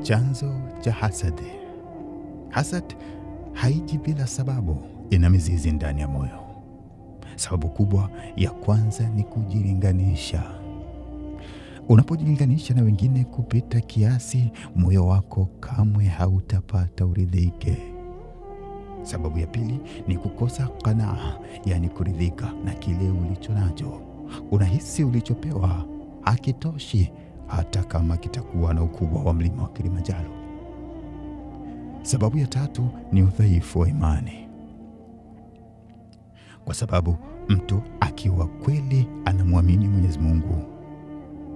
Chanzo cha hasad. Hasad haiji bila sababu, ina mizizi ndani ya moyo. Sababu kubwa ya kwanza ni kujilinganisha. Unapojilinganisha na wengine kupita kiasi, moyo wako kamwe hautapata uridhike. Sababu ya pili ni kukosa qanaa, yani kuridhika na kile ulicho nacho. Unahisi ulichopewa hakitoshi hata kama kitakuwa na ukubwa wa mlima wa Kilimanjaro. Sababu ya tatu ni udhaifu wa imani. Kwa sababu mtu akiwa kweli anamwamini Mwenyezi Mungu,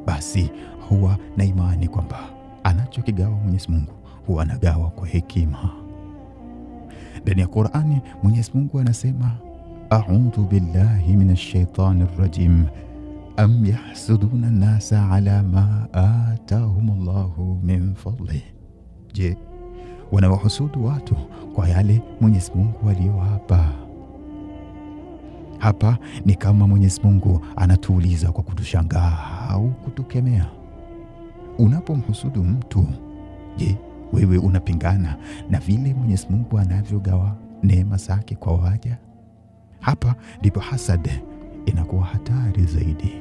basi huwa na imani kwamba anachokigawa Mwenyezi Mungu huwa anagawa kwa hekima. Ndani ya Qur'ani Mwenyezi Mungu anasema, a'udhu billahi minash shaitani rrajim, am yahsuduna nasa ala ma atahumullahu min fadli. Je, wanawahusudu watu kwa yale Mwenyezi Mungu aliyowapa? Hapa ni kama Mwenyezi Mungu anatuuliza kwa kutushangaa au kutukemea. Unapomhusudu mtu, je, wewe unapingana na vile Mwenyezi Mungu anavyogawa neema zake kwa waja? Hapa ndipo hasad inakuwa hatari zaidi.